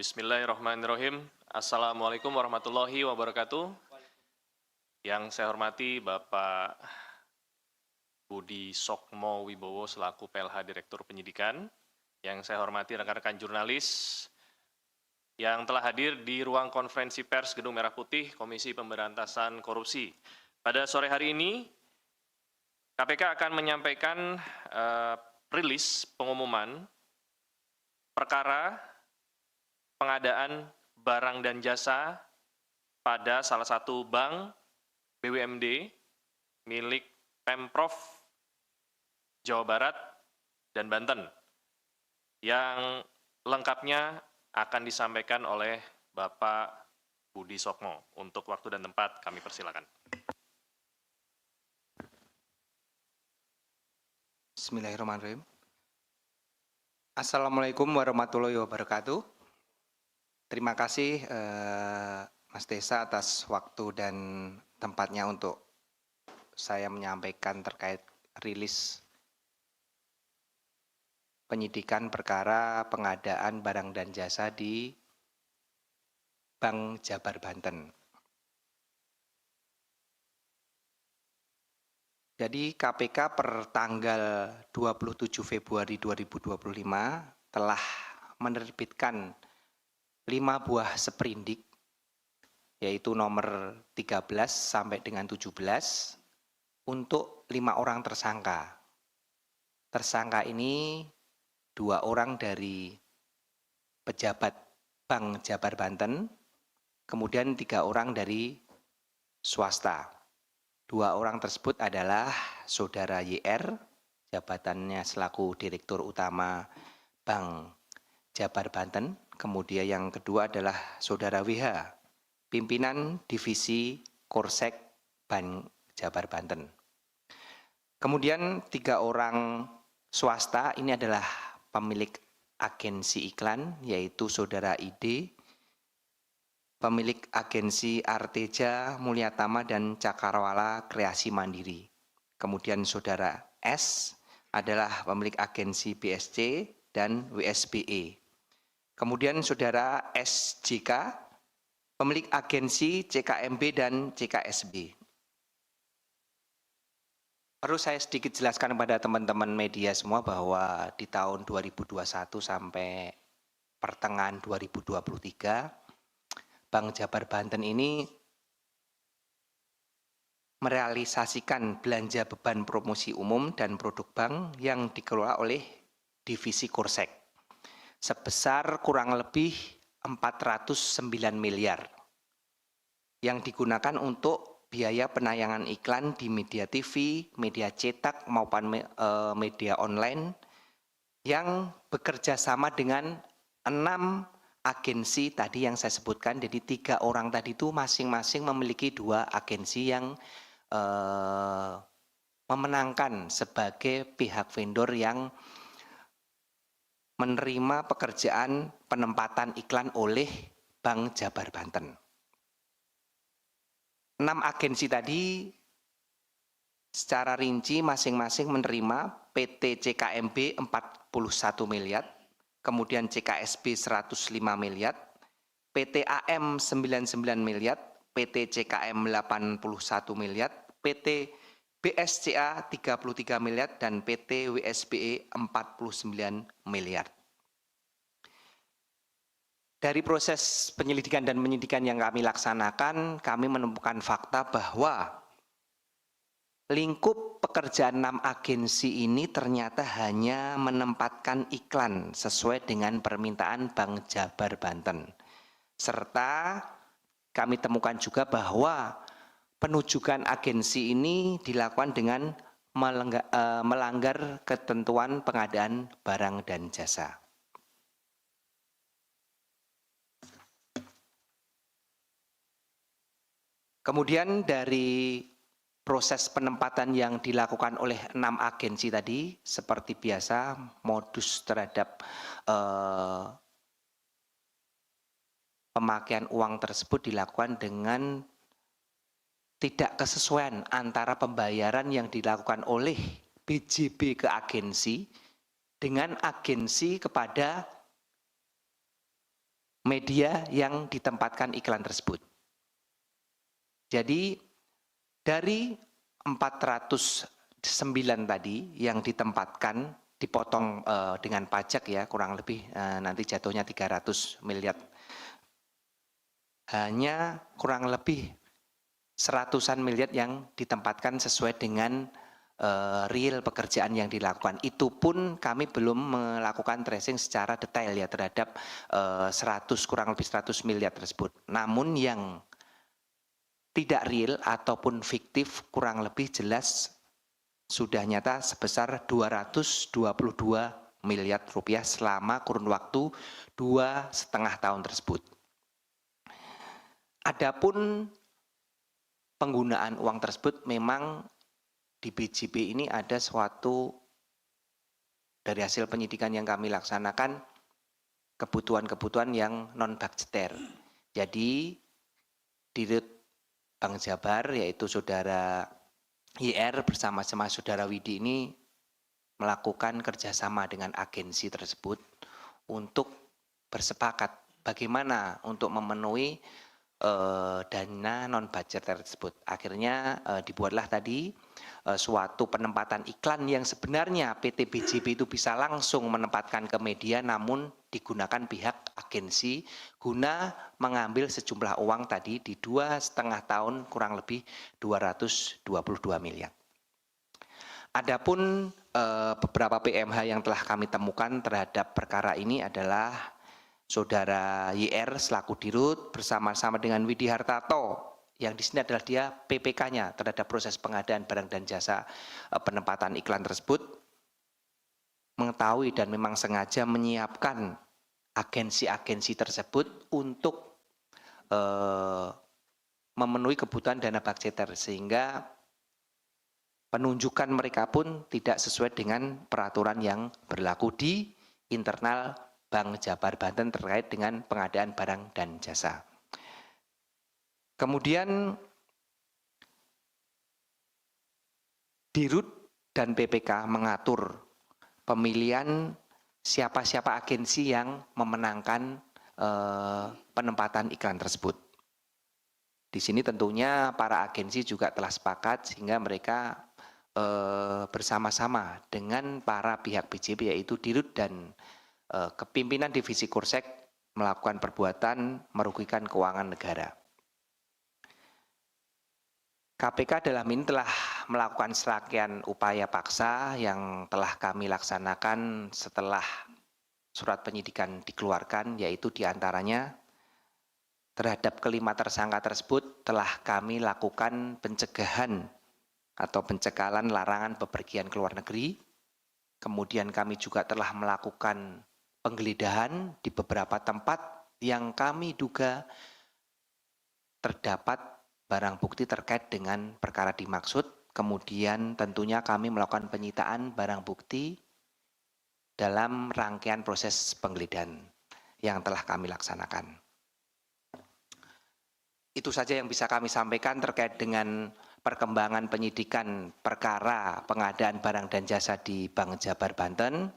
Bismillahirrahmanirrahim. Assalamualaikum warahmatullahi wabarakatuh. Yang saya hormati Bapak Budi Sokmo Wibowo selaku PLH Direktur Penyidikan. Yang saya hormati rekan-rekan jurnalis yang telah hadir di ruang konferensi pers Gedung Merah Putih Komisi Pemberantasan Korupsi. Pada sore hari ini, KPK akan menyampaikan rilis pengumuman perkara pengadaan barang dan jasa pada salah satu bank BUMD milik Pemprov Jawa Barat dan Banten yang lengkapnya akan disampaikan oleh Bapak Budi Sokmo. Untuk waktu dan tempat kami persilakan. Bismillahirrahmanirrahim. Assalamualaikum warahmatullahi wabarakatuh. Terima kasih Mas Desa atas waktu dan tempatnya untuk saya menyampaikan terkait rilis penyidikan perkara pengadaan barang dan jasa di Bank Jabar Banten. Jadi KPK per tanggal 27 Februari 2025 telah menerbitkan 5 buah seprindik, yaitu nomor 13 sampai dengan 17 untuk 5 orang tersangka. Tersangka ini 2 orang dari pejabat Bank Jabar Banten, kemudian 3 orang dari swasta. 2 orang tersebut adalah Saudara YR, jabatannya selaku Direktur Utama Bank Jabar Banten, kemudian yang kedua adalah Saudara WH, pimpinan Divisi Korsek Bank Jabar Banten. Kemudian 3 orang swasta ini adalah pemilik agensi iklan, yaitu Saudara ID, pemilik agensi Arteja, Mulyatama, dan Cakrawala Kreasi Mandiri. Kemudian Saudara S adalah pemilik agensi BSC dan WSBE. Kemudian Saudara SJK, pemilik agensi CKMB dan CKSB. Perlu saya sedikit jelaskan kepada teman-teman media semua bahwa di tahun 2021 sampai pertengahan 2023, Bank Jabar Banten ini merealisasikan belanja beban promosi umum dan produk bank yang dikelola oleh Divisi Korsek sebesar kurang lebih 409 miliar yang digunakan untuk biaya penayangan iklan di media TV, media cetak maupun media online yang bekerja sama dengan 6 agensi tadi yang saya sebutkan. Jadi 3 orang tadi itu masing-masing memiliki 2 agensi yang memenangkan sebagai pihak vendor yang menerima pekerjaan penempatan iklan oleh Bank Jabar Banten. 6 agensi tadi secara rinci masing-masing menerima PT CKMB 41 miliar, kemudian CKSB 105 miliar, PT AM 99 miliar, PT CKM 81 miliar, PT BSCA 33 miliar, dan PT WSBE 49 miliar. Dari proses penyelidikan dan penyidikan yang kami laksanakan, kami menemukan fakta bahwa lingkup pekerjaan 6 agensi ini ternyata hanya menempatkan iklan sesuai dengan permintaan Bank Jabar Banten. Serta kami temukan juga bahwa penujukan agensi ini dilakukan dengan melanggar ketentuan pengadaan barang dan jasa. Kemudian dari proses penempatan yang dilakukan oleh 6 agensi tadi, seperti biasa modus terhadap pemakaian uang tersebut dilakukan dengan tidak kesesuaian antara pembayaran yang dilakukan oleh BJB ke agensi dengan agensi kepada media yang ditempatkan iklan tersebut. Jadi dari 409 tadi yang ditempatkan dipotong dengan pajak ya kurang lebih nanti jatuhnya 300 miliar. Hanya kurang lebih seratusan miliar yang ditempatkan sesuai dengan real pekerjaan yang dilakukan. Itu pun kami belum melakukan tracing secara detail ya terhadap kurang lebih 100 miliar tersebut. Namun yang tidak real ataupun fiktif kurang lebih jelas sudah nyata sebesar 222 miliar rupiah selama kurun waktu 2,5 tahun tersebut. Adapun penggunaan uang tersebut memang di BJB ini ada suatu dari hasil penyidikan yang kami laksanakan kebutuhan-kebutuhan yang non-budgeter. Jadi Dirut Bank Jabar yaitu Saudara YR bersama-sama Saudara Widi ini melakukan kerjasama dengan agensi tersebut untuk bersepakat bagaimana untuk memenuhi dana non-budgeter tersebut. Akhirnya dibuatlah tadi suatu penempatan iklan yang sebenarnya PT BJB itu bisa langsung menempatkan ke media namun digunakan pihak agensi guna mengambil sejumlah uang tadi di 2,5 tahun kurang lebih 222 miliar. Adapun beberapa PMH yang telah kami temukan terhadap perkara ini adalah Saudara YR selaku Dirut bersama-sama dengan Widi Hartarto yang di sini adalah dia PPK-nya terhadap proses pengadaan barang dan jasa penempatan iklan tersebut mengetahui dan memang sengaja menyiapkan agensi-agensi tersebut untuk memenuhi kebutuhan dana budgeter sehingga penunjukan mereka pun tidak sesuai dengan peraturan yang berlaku di internal Bank Jabar Banten terkait dengan pengadaan barang dan jasa. Kemudian Dirut dan PPK mengatur pemilihan siapa-siapa agensi yang memenangkan penempatan iklan tersebut. Di sini tentunya para agensi juga telah sepakat sehingga mereka bersama-sama dengan para pihak BJB yaitu Dirut dan kepimpinan divisi Kursek melakukan perbuatan merugikan keuangan negara. KPK dalam ini telah melakukan serangkaian upaya paksa yang telah kami laksanakan setelah surat penyidikan dikeluarkan, yaitu diantaranya terhadap kelima tersangka tersebut telah kami lakukan pencegahan atau pencekalan larangan bepergian ke luar negeri. Kemudian kami juga telah melakukan penggeledahan di beberapa tempat yang kami duga terdapat barang bukti terkait dengan perkara dimaksud. Kemudian tentunya kami melakukan penyitaan barang bukti dalam rangkaian proses penggeledahan yang telah kami laksanakan. Itu saja yang bisa kami sampaikan terkait dengan perkembangan penyidikan perkara pengadaan barang dan jasa di Bank Jabar Banten.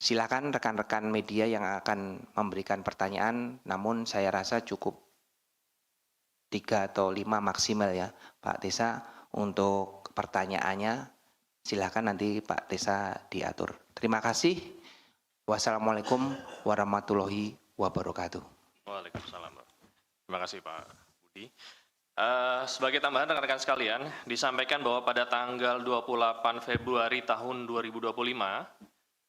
Silakan rekan-rekan media yang akan memberikan pertanyaan, namun saya rasa cukup 3 atau 5 maksimal ya Pak Tesa untuk pertanyaannya. Silakan nanti Pak Tesa diatur. Terima kasih. Wassalamualaikum warahmatullahi wabarakatuh. Waalaikumsalam. Terima kasih Pak Budi. Sebagai tambahan rekan-rekan sekalian, disampaikan bahwa pada tanggal 28 Februari tahun 2025,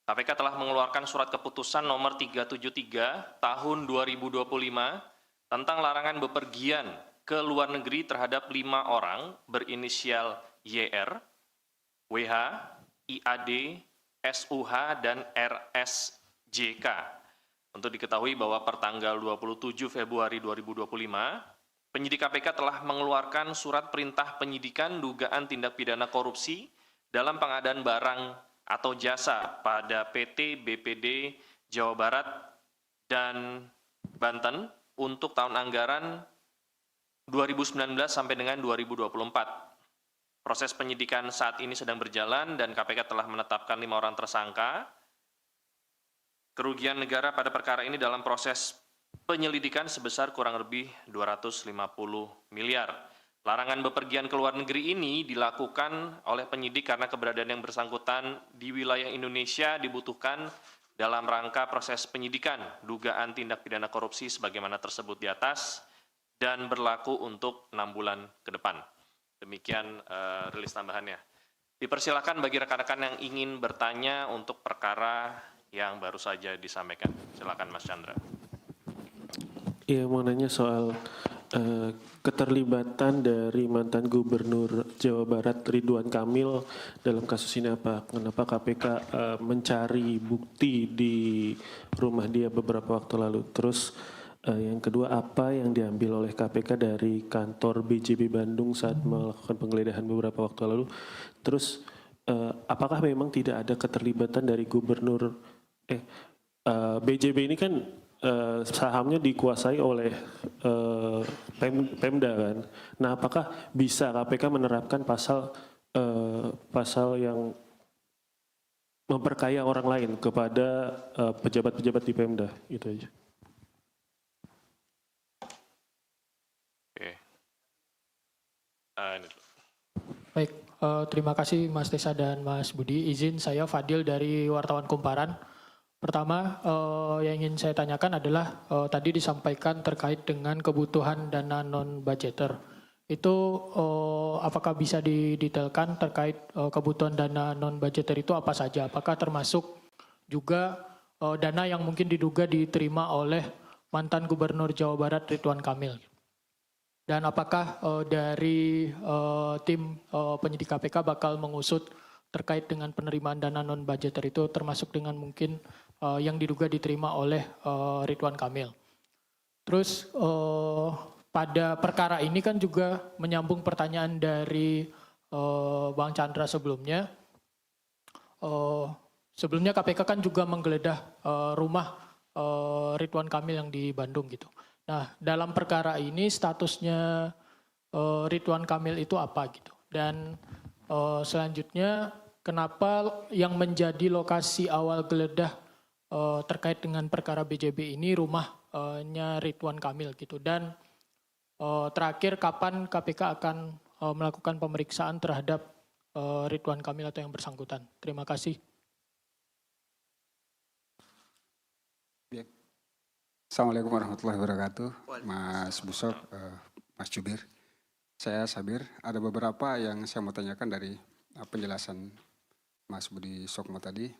KPK telah mengeluarkan surat keputusan nomor 373 tahun 2025 tentang larangan bepergian ke luar negeri terhadap 5 orang berinisial YR, WH, IAD, SUH, dan RSJK. Untuk diketahui bahwa per tanggal 27 Februari 2025, penyidik KPK telah mengeluarkan surat perintah penyidikan dugaan tindak pidana korupsi dalam pengadaan barang atau jasa pada PT BPD Jawa Barat dan Banten untuk tahun anggaran 2019 sampai dengan 2024. Proses penyidikan saat ini sedang berjalan dan KPK telah menetapkan 5 orang tersangka. Kerugian negara pada perkara ini dalam proses penyelidikan sebesar kurang lebih 250 miliar. Larangan bepergian ke luar negeri ini dilakukan oleh penyidik karena keberadaan yang bersangkutan di wilayah Indonesia dibutuhkan dalam rangka proses penyidikan dugaan tindak pidana korupsi sebagaimana tersebut di atas dan berlaku untuk 6 bulan ke depan. Demikian rilis tambahannya. Dipersilakan bagi rekan-rekan yang ingin bertanya untuk perkara yang baru saja disampaikan. Silakan Mas Chandra. Iya, mau nanya soal keterlibatan dari mantan Gubernur Jawa Barat Ridwan Kamil dalam kasus ini apa? Kenapa KPK mencari bukti di rumah dia beberapa waktu lalu? Terus yang kedua, apa yang diambil oleh KPK dari kantor BJB Bandung saat melakukan penggeledahan beberapa waktu lalu? Terus apakah memang tidak ada keterlibatan dari Gubernur BJB ini kan sahamnya dikuasai oleh Pemda kan. Nah, apakah bisa KPK menerapkan pasal yang memperkaya orang lain kepada pejabat-pejabat di Pemda? Itu aja. Oke. Baik, terima kasih Mas Tesa dan Mas Budi. Izin saya Fadil dari Wartawan Kumparan. Pertama, yang ingin saya tanyakan adalah tadi disampaikan terkait dengan kebutuhan dana non-budgeter. Itu apakah bisa didetailkan terkait kebutuhan dana non-budgeter itu apa saja? Apakah termasuk juga dana yang mungkin diduga diterima oleh mantan Gubernur Jawa Barat Ridwan Kamil? Dan apakah dari tim penyidik KPK bakal mengusut terkait dengan penerimaan dana non-budgeter itu termasuk dengan mungkin yang diduga diterima oleh Ridwan Kamil. Terus pada perkara ini kan juga menyambung pertanyaan dari Bang Chandra sebelumnya. Sebelumnya KPK kan juga menggeledah rumah Ridwan Kamil yang di Bandung gitu. Nah, dalam perkara ini statusnya Ridwan Kamil itu apa gitu. Dan selanjutnya kenapa yang menjadi lokasi awal geledah terkait dengan perkara BJB ini rumahnya Ridwan Kamil gitu. Dan terakhir kapan KPK akan melakukan pemeriksaan terhadap Ridwan Kamil atau yang bersangkutan. Terima kasih. Assalamualaikum warahmatullahi wabarakatuh, Mas Busok, Mas Jubir. Saya Sabir, ada beberapa yang saya mau tanyakan dari penjelasan Mas Budi Sokmo tadi.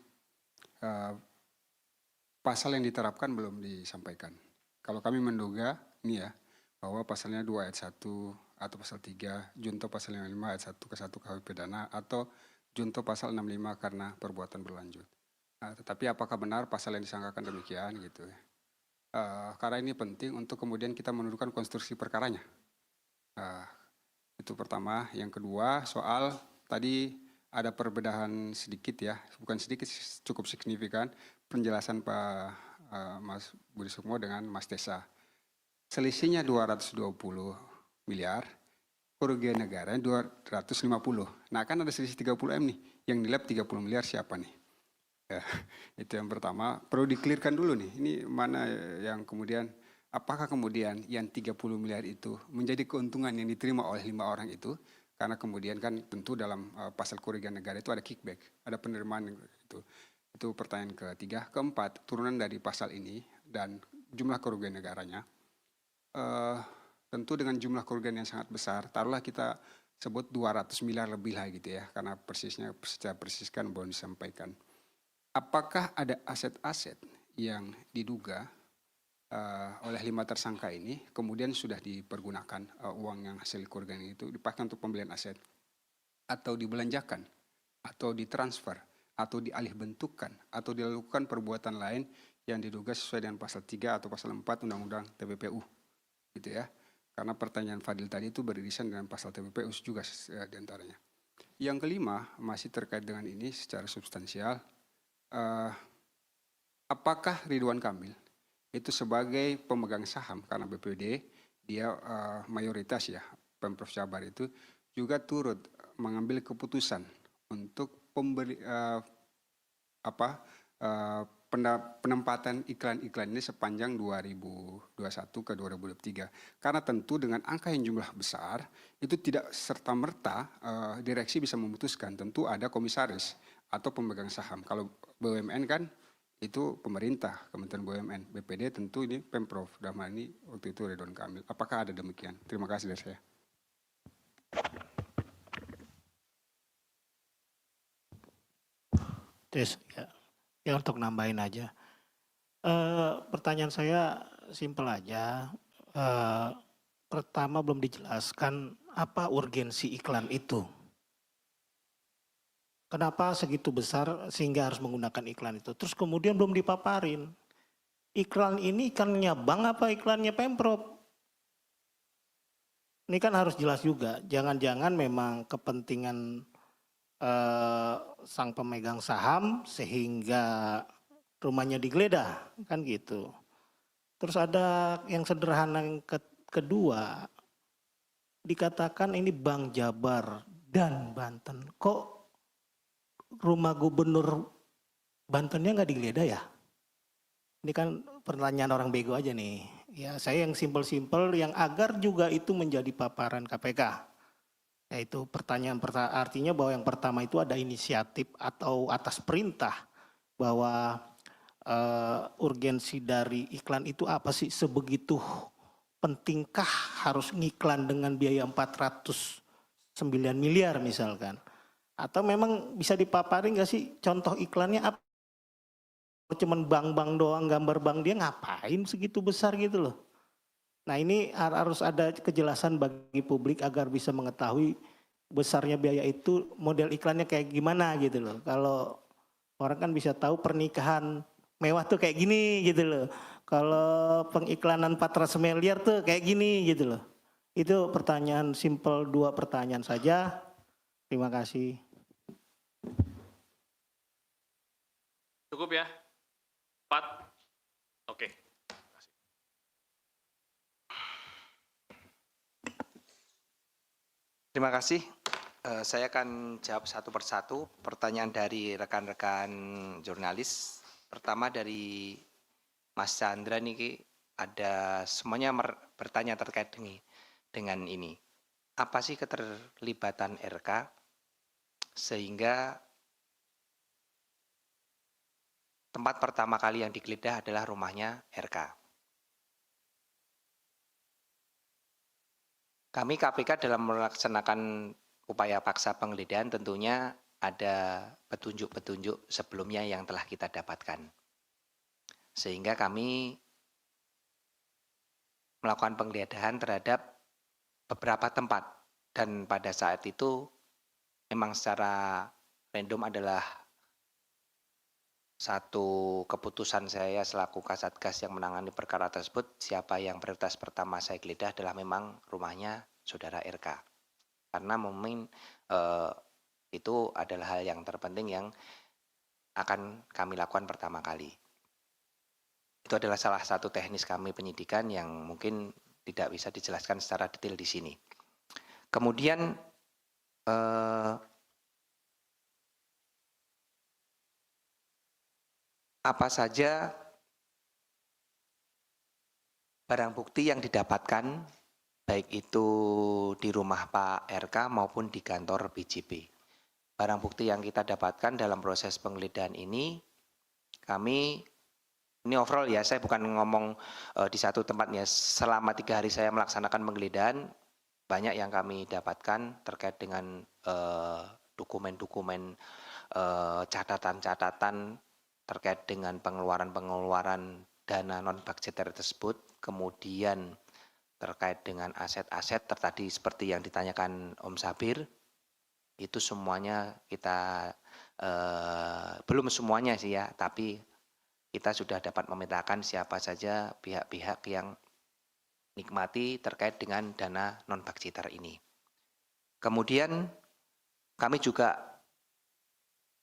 Pasal yang diterapkan belum disampaikan. Kalau kami menduga, ini ya, bahwa pasalnya 2 ayat 1 atau pasal 3, junto pasal 55 ayat 1 ke 1 KUH pidana, atau junto pasal 65 karena perbuatan berlanjut. Nah, tetapi apakah benar pasal yang disangkakan demikian gitu ya? Karena ini penting untuk kemudian kita menentukan konstruksi perkaranya. Itu pertama. Yang kedua, soal tadi ada perbedaan sedikit ya, bukan sedikit, cukup signifikan penjelasan Pak Mas Budi Sukmo dengan Mas Tesa. Selisihnya 220 miliar, kerugian negara 250. Nah kan ada selisih 30 M nih, yang nilai 30 miliar siapa nih? Ya, itu yang pertama, perlu di-clearkan dulu nih, ini mana yang kemudian, apakah kemudian yang 30 miliar itu menjadi keuntungan yang diterima oleh 5 orang itu, karena kemudian kan tentu dalam pasal kerugian negara itu ada kickback, ada penerimaan itu pertanyaan ketiga. Keempat, turunan dari pasal ini dan jumlah kerugian negaranya, tentu dengan jumlah kerugian yang sangat besar, taruhlah kita sebut 200 miliar lebih lah gitu ya, karena persisnya secara persis kan belum disampaikan. Apakah ada aset-aset yang diduga oleh 5 tersangka ini kemudian sudah dipergunakan uang yang hasil kerugian itu dipakai untuk pembelian aset atau dibelanjakan atau ditransfer atau dialih bentukkan atau dilakukan perbuatan lain yang diduga sesuai dengan pasal 3 atau pasal 4 Undang-Undang TPPU gitu ya. Karena pertanyaan Fadil tadi itu beririsan dengan pasal TPPU juga diantaranya. Yang kelima masih terkait dengan ini secara substansial. Apakah Ridwan Kamil itu sebagai pemegang saham, karena BPD dia mayoritas ya, Pemprov Jabar itu juga turut mengambil keputusan untuk penempatan iklan-iklan ini sepanjang 2021 ke 2023. Karena tentu dengan angka yang jumlah besar, itu tidak serta-merta direksi bisa memutuskan. Tentu ada komisaris atau pemegang saham. Kalau BUMN kan itu pemerintah, Kementerian BUMN. BPD tentu ini Pemprov, dalam hal ini waktu itu Ridwan Kamil. Apakah ada demikian? Terima kasih dari saya. Tes, ya untuk nambahin aja. Pertanyaan saya simpel aja. Pertama belum dijelaskan apa urgensi iklan itu. Kenapa segitu besar sehingga harus menggunakan iklan itu. Terus kemudian belum dipaparin. Iklan ini iklannya bank apa iklannya Pemprov? Ini kan harus jelas juga. Jangan-jangan memang kepentingan sang pemegang saham sehingga rumahnya digeledah, kan gitu. Terus ada yang sederhana yang kedua, dikatakan ini Bank Jabar dan Banten. Kok rumah gubernur Bantennya nggak digeledah ya? Ini kan pertanyaan orang bego aja nih. Ya saya yang simpel-simpel yang agar juga itu menjadi paparan KPK. Yaitu pertanyaan artinya bahwa yang pertama itu ada inisiatif atau atas perintah bahwa urgensi dari iklan itu apa sih, sebegitu pentingkah harus ngiklan dengan biaya 409 miliar misalkan, atau memang bisa dipaparin nggak sih contoh iklannya apa? Cuman bank-bank doang, gambar bank, dia ngapain segitu besar gitu loh. Nah ini harus ada kejelasan bagi publik agar bisa mengetahui besarnya biaya itu, model iklannya kayak gimana gitu loh. Kalau orang kan bisa tahu pernikahan mewah tuh kayak gini gitu loh. Kalau pengiklanan 400 miliar tuh kayak gini gitu loh. Itu pertanyaan simpel, 2 pertanyaan saja. Terima kasih. Cukup ya? 4? Oke. Terima kasih. Saya akan jawab satu persatu pertanyaan dari rekan-rekan jurnalis. Pertama dari Mas Chandra nih, ada semuanya bertanya terkait dengan ini. Apa sih keterlibatan RK sehingga tempat pertama kali yang digeledah adalah rumahnya RK. Kami KPK dalam melaksanakan upaya paksa penggeledahan tentunya ada petunjuk-petunjuk sebelumnya yang telah kita dapatkan. Sehingga kami melakukan penggeledahan terhadap beberapa tempat. Dan pada saat itu memang secara random adalah satu keputusan saya selaku Kasatgas yang menangani perkara tersebut, siapa yang prioritas pertama saya geledah adalah memang rumahnya saudara RK. Karena mungkin itu adalah hal yang terpenting yang akan kami lakukan pertama kali. Itu adalah salah satu teknis kami penyidikan yang mungkin tidak bisa dijelaskan secara detail di sini. Kemudian apa saja barang bukti yang didapatkan baik itu di rumah Pak RK maupun di kantor BJP. Barang bukti yang kita dapatkan dalam proses penggeledahan ini, kami, ini overall ya, saya bukan ngomong di satu tempatnya, selama 3 hari saya melaksanakan penggeledahan, banyak yang kami dapatkan terkait dengan dokumen-dokumen, catatan-catatan terkait dengan pengeluaran-pengeluaran dana non-budgeter tersebut, kemudian terkait dengan aset-aset tadi seperti yang ditanyakan Om Sabir, itu semuanya kita, belum semuanya sih ya, tapi kita sudah dapat memetakan siapa saja pihak-pihak yang nikmati terkait dengan dana non-budgeter ini. Kemudian kami juga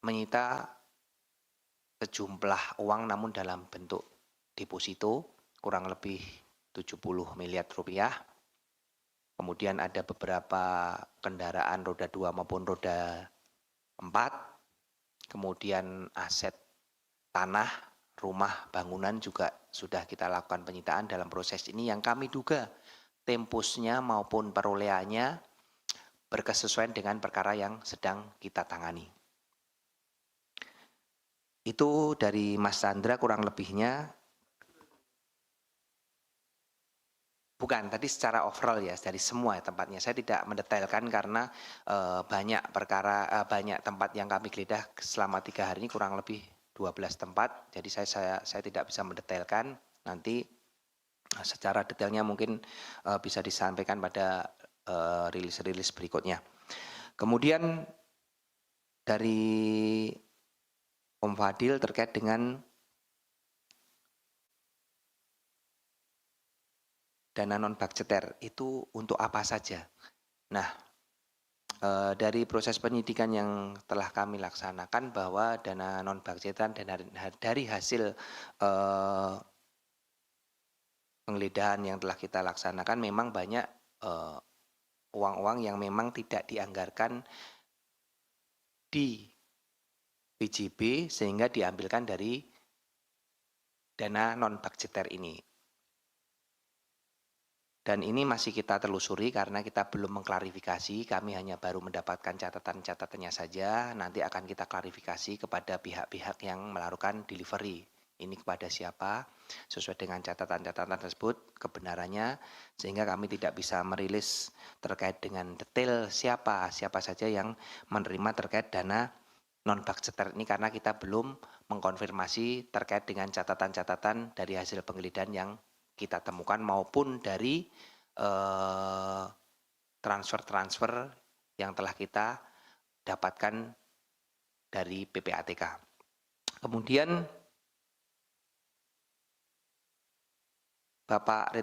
menyita sejumlah uang namun dalam bentuk deposito kurang lebih 70 miliar rupiah. Kemudian ada beberapa kendaraan roda 2 maupun roda 4. Kemudian aset tanah rumah bangunan juga sudah kita lakukan penyitaan dalam proses ini yang kami duga tempusnya maupun perolehannya berkesesuaian dengan perkara yang sedang kita tangani. Itu dari Mas Chandra kurang lebihnya. Bukan, tadi secara overall ya, dari semua tempatnya. Saya tidak mendetailkan karena banyak tempat yang kami geledah selama 3 hari ini kurang lebih 12 tempat. Jadi saya tidak bisa mendetailkan. Nanti secara detailnya mungkin bisa disampaikan pada rilis-rilis berikutnya. Kemudian dari Om Fadil terkait dengan dana non budgeter itu untuk apa saja. Nah, dari proses penyidikan yang telah kami laksanakan bahwa dana non budgeter dan dari hasil penggeledahan yang telah kita laksanakan memang banyak uang-uang yang memang tidak dianggarkan di PJB sehingga diambilkan dari dana non budgeter ini. Dan ini masih kita telusuri karena kita belum mengklarifikasi, kami hanya baru mendapatkan catatan-catatannya saja, nanti akan kita klarifikasi kepada pihak-pihak yang melakukan delivery. Ini kepada siapa, sesuai dengan catatan-catatan tersebut, kebenarannya, sehingga kami tidak bisa merilis terkait dengan detail siapa saja yang menerima terkait dana non-budgeter ini karena kita belum mengkonfirmasi terkait dengan catatan-catatan dari hasil penggeledahan yang kita temukan maupun dari transfer-transfer yang telah kita dapatkan dari PPATK. Kemudian Bapak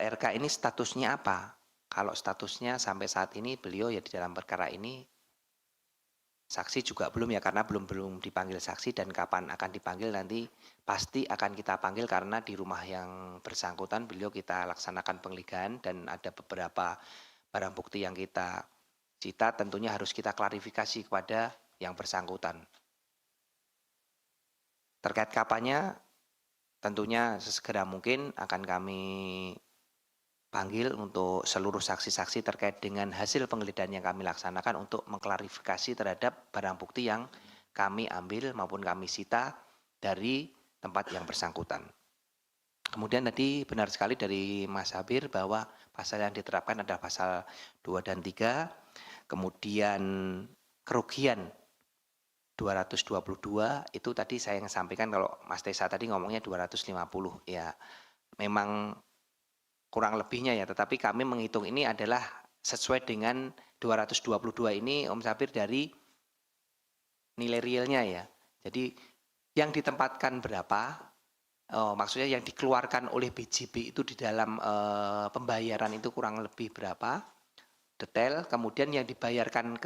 RK ini statusnya apa? Kalau statusnya sampai saat ini beliau ya di dalam perkara ini saksi juga belum ya karena belum dipanggil saksi dan kapan akan dipanggil nanti pasti akan kita panggil karena di rumah yang bersangkutan beliau kita laksanakan penggeledahan dan ada beberapa barang bukti yang kita cita tentunya harus kita klarifikasi kepada yang bersangkutan. Terkait kapannya tentunya sesegera mungkin akan kami panggil untuk seluruh saksi-saksi terkait dengan hasil penggeledahan yang kami laksanakan untuk mengklarifikasi terhadap barang bukti yang kami ambil maupun kami sita dari tempat yang bersangkutan. Kemudian tadi benar sekali dari Mas Habir bahwa pasal yang diterapkan adalah pasal 2 dan 3, kemudian kerugian 222 itu tadi saya yang sampaikan kalau Mas Tesa tadi ngomongnya 250 ya memang kurang lebihnya ya, tetapi kami menghitung ini adalah sesuai dengan 222 ini Om Sabir dari nilai realnya ya. Jadi yang ditempatkan berapa, maksudnya yang dikeluarkan oleh BJB itu di dalam pembayaran itu kurang lebih berapa, detail, kemudian yang dibayarkan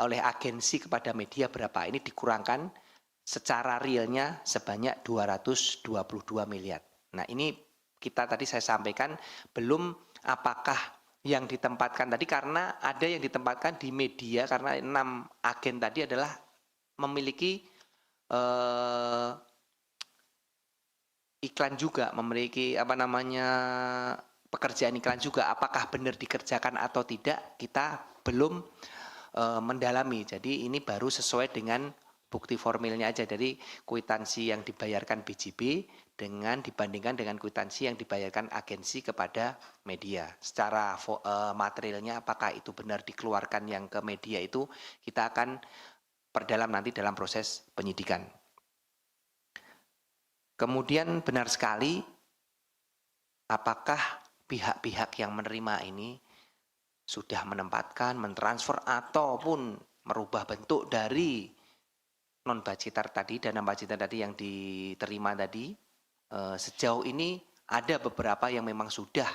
oleh agensi kepada media berapa, ini dikurangkan secara realnya sebanyak 222 miliar. Nah ini kita tadi saya sampaikan belum apakah yang ditempatkan tadi karena ada yang ditempatkan di media karena 6 agen tadi adalah memiliki iklan juga, memiliki pekerjaan iklan juga. Apakah benar dikerjakan atau tidak kita belum mendalami. Jadi ini baru sesuai dengan bukti formilnya aja dari kwitansi yang dibayarkan BJB dibandingkan dengan kwitansi yang dibayarkan agensi kepada media. Secara materialnya apakah itu benar dikeluarkan yang ke media itu kita akan perdalam nanti dalam proses penyidikan. Kemudian benar sekali apakah pihak-pihak yang menerima ini sudah menempatkan, mentransfer ataupun merubah bentuk dari non budgeter tadi, dana budgeter tadi yang diterima tadi. Sejauh ini ada beberapa yang memang sudah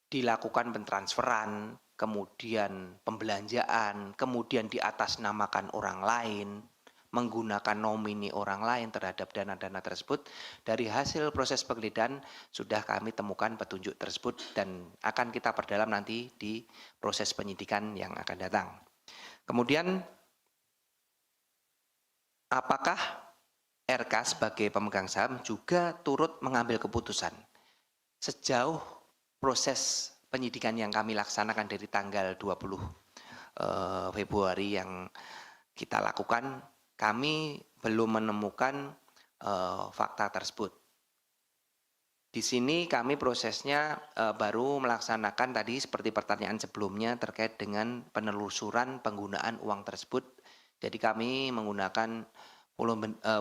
dilakukan pentransferan, kemudian pembelanjaan, kemudian diatasnamakan orang lain, menggunakan nomini orang lain terhadap dana-dana tersebut. Dari hasil proses penggeledahan sudah kami temukan petunjuk tersebut dan akan kita perdalam nanti di proses penyidikan yang akan datang. Kemudian apakah RK sebagai pemegang saham juga turut mengambil keputusan. Sejauh proses penyidikan yang kami laksanakan dari tanggal 20 Februari yang kita lakukan, kami belum menemukan fakta tersebut. Di sini kami prosesnya baru melaksanakan tadi seperti pertanyaan sebelumnya terkait dengan penelusuran penggunaan uang tersebut. Jadi kami menggunakan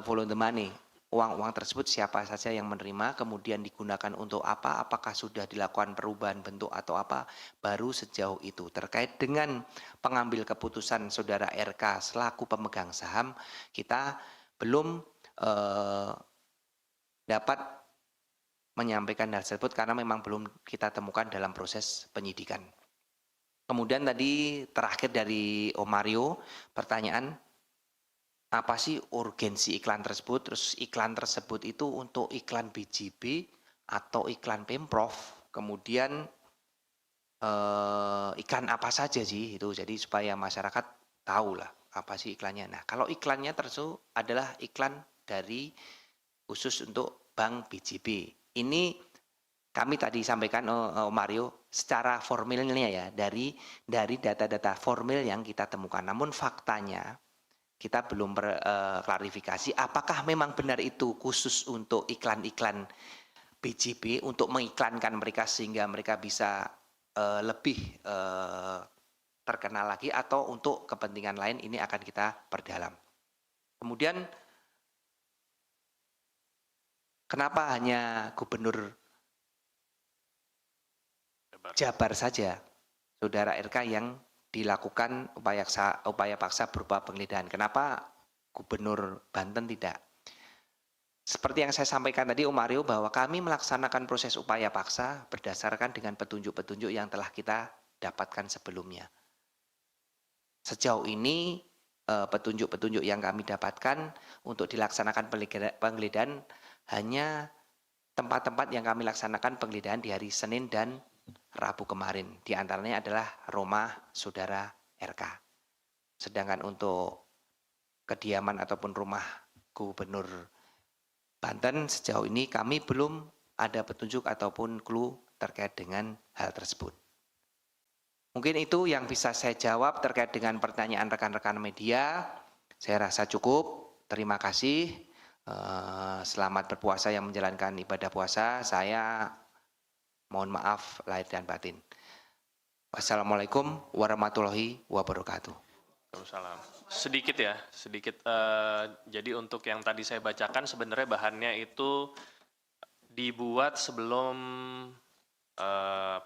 follow the money. Uang-uang tersebut siapa saja yang menerima, kemudian digunakan untuk apa, apakah sudah dilakukan perubahan bentuk atau apa, baru sejauh itu. Terkait dengan pengambil keputusan saudara RK selaku pemegang saham, kita belum dapat menyampaikan hal tersebut karena memang belum kita temukan dalam proses penyidikan. Kemudian tadi terakhir dari Om Mario, pertanyaan, apa sih urgensi iklan tersebut? Terus iklan tersebut itu untuk iklan BJB atau iklan Pemprov? Kemudian iklan apa saja sih itu? Jadi supaya masyarakat tahu lah apa sih iklannya. Nah, kalau iklannya tersebut adalah iklan dari khusus untuk Bank BJB. Ini kami tadi sampaikan Mario secara formilnya ya dari data-data formil yang kita temukan. Namun faktanya kita belum klarifikasi apakah memang benar itu khusus untuk iklan-iklan BJB untuk mengiklankan mereka sehingga mereka bisa lebih terkenal lagi atau untuk kepentingan lain, ini akan kita perdalam. Kemudian kenapa hanya Gubernur Jabar saja, Saudara RK, yang dilakukan upaya paksa berupa penggeledahan? Kenapa Gubernur Banten tidak? Seperti yang saya sampaikan tadi Om Mario, bahwa kami melaksanakan proses upaya paksa berdasarkan dengan petunjuk-petunjuk yang telah kita dapatkan sebelumnya. Sejauh ini petunjuk-petunjuk yang kami dapatkan untuk dilaksanakan penggeledahan hanya tempat-tempat yang kami laksanakan penggeledahan di hari Senin dan Rabu kemarin. Di antaranya adalah rumah saudara RK. Sedangkan untuk kediaman ataupun rumah Gubernur Banten sejauh ini kami belum ada petunjuk ataupun clue terkait dengan hal tersebut. Mungkin itu yang bisa saya jawab terkait dengan pertanyaan rekan-rekan media. Saya rasa cukup. Terima kasih. Selamat berpuasa yang menjalankan ibadah puasa. Saya mohon maaf lahir dan batin. Wassalamualaikum warahmatullahi wabarakatuh. Waalaikumsalam. Sedikit ya, sedikit. Jadi untuk yang tadi saya bacakan sebenarnya bahannya itu dibuat sebelum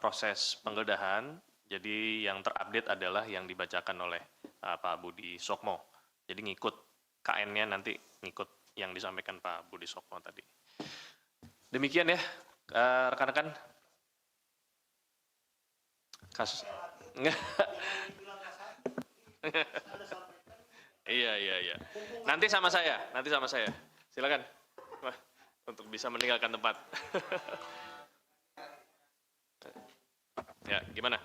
proses penggeledahan. Jadi yang terupdate adalah yang dibacakan oleh Pak Budi Sokmo. Jadi ngikut KN-nya nanti ngikut yang disampaikan Pak Budi Sokmo tadi. Demikian ya, rekan-rekan. Kasus. Iya. Nanti sama saya. Silakan. Wah, untuk bisa meninggalkan tempat. Ya, gimana?